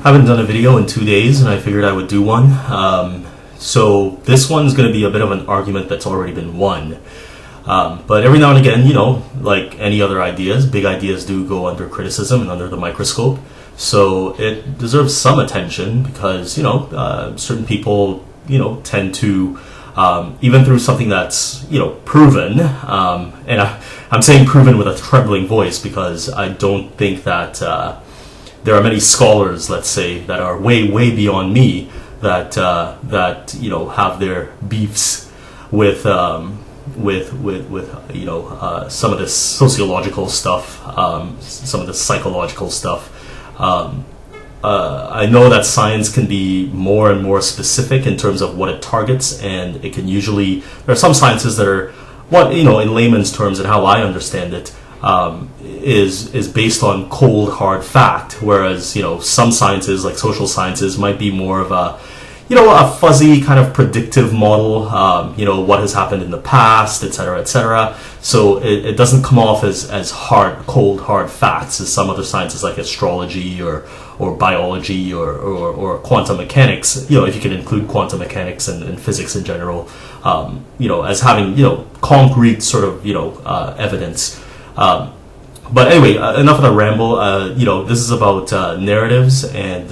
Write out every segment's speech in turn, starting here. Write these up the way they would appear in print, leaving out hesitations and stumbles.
Haven't done a video in 2 days, and I figured I would do one. So this one's going to be a bit of an argument that's already been won. But every now and again, like any other ideas, big ideas do go under criticism and under the microscope. So it deserves some attention because, certain people, tend to, even through something that's, proven, and I'm saying proven with a trembling voice because I don't think that there are many scholars, let's say, that are way, way beyond me that have their beefs with some of this sociological stuff, some of the psychological stuff. I know that science can be more and more specific in terms of what it targets, and it can usually, there are some sciences that are, in layman's terms and how I understand it, is based on cold hard fact, whereas some sciences like social sciences might be more of a fuzzy kind of predictive model, what has happened in the past, etc., etc. So it doesn't come off as cold hard facts as some other sciences like astrology or biology or quantum mechanics, if you can include quantum mechanics and physics in general, as having concrete sort of evidence. But anyway, enough of the ramble. This is about narratives and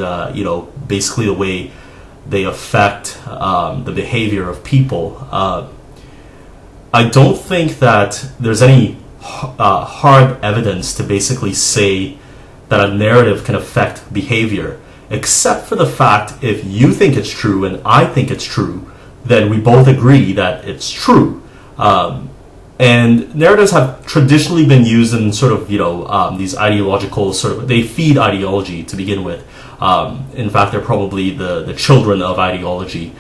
basically the way they affect the behavior of people. I don't think that there's any hard evidence to basically say that a narrative can affect behavior, except for the fact if you think it's true and I think it's true, then we both agree that it's true. And narratives have traditionally been used in sort of, these ideological they feed ideology to begin with. In fact, they're probably the children of ideology,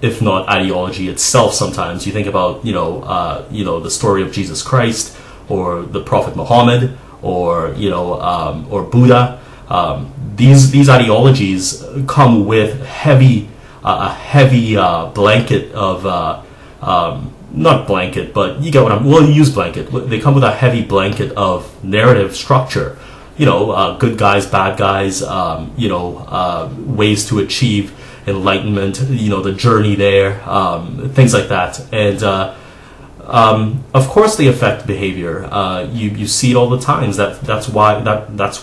if not ideology itself sometimes. You think about, the story of Jesus Christ or the Prophet Muhammad or Buddha. These ideologies come with a heavy blanket of, not blanket, but you get what we'll use blanket. They come with a heavy blanket of narrative structure. Good guys, bad guys, ways to achieve enlightenment, the journey there, things like that. And, of course they affect behavior. You see it all the time. That's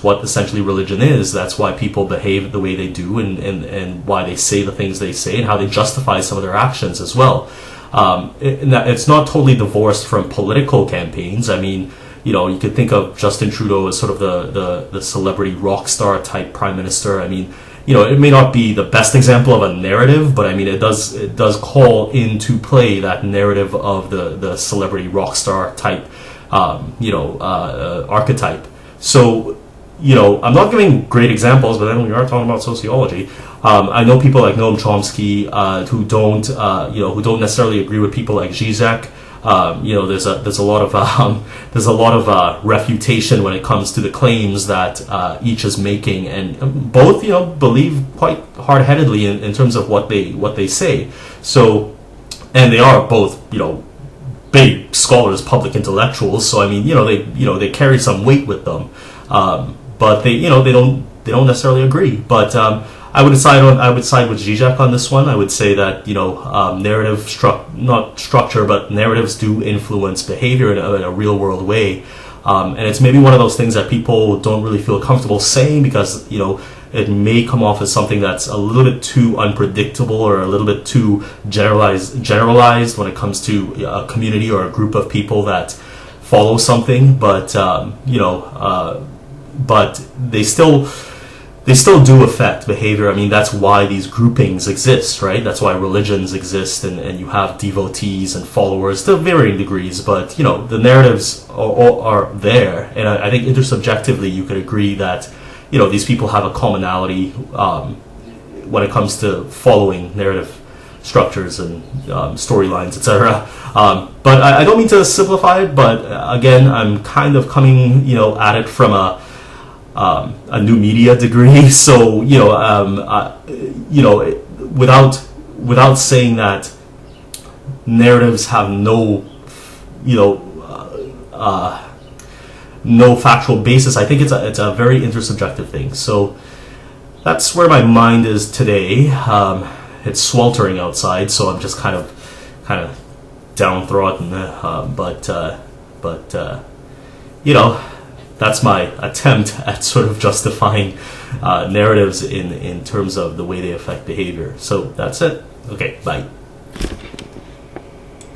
what essentially religion is. That's why people behave the way they do and why they say the things they say and how they justify some of their actions as well. It's not totally divorced from political campaigns. I mean, you could think of Justin Trudeau as sort of the celebrity rock star type prime minister. I mean, it may not be the best example of a narrative, but I mean, it does call into play that narrative of the celebrity rock star type, archetype. So, I'm not giving great examples, but then we are talking about sociology. I know people like Noam Chomsky who don't necessarily agree with people like Zizek. There's a lot of refutation when it comes to the claims that each is making, and both believe quite hard-headedly in terms of what they say. So, and they are both big scholars, public intellectuals. So I mean they carry some weight with them, but they don't necessarily agree. But I would side with Zizek on this one. I would say that not structure, but narratives do influence behavior in a real world way, and it's maybe one of those things that people don't really feel comfortable saying because it may come off as something that's a little bit too unpredictable or a little bit too generalized when it comes to a community or a group of people that follow something, but but they still do affect behavior. I mean, that's why these groupings exist, right? That's why religions exist, and you have devotees and followers to varying degrees, but, the narratives are there, and I think intersubjectively you could agree that, these people have a commonality when it comes to following narrative structures and storylines, etc. But I don't mean to simplify it, but again, I'm kind of coming, at it from a new media degree, so without saying that narratives have no factual basis, I think it's a very intersubjective thing. So that's where my mind is today. It's sweltering outside, so I'm just kind of downtrodden. But you know, that's my attempt at sort of justifying narratives in terms of the way they affect behavior. So that's it. Okay, bye.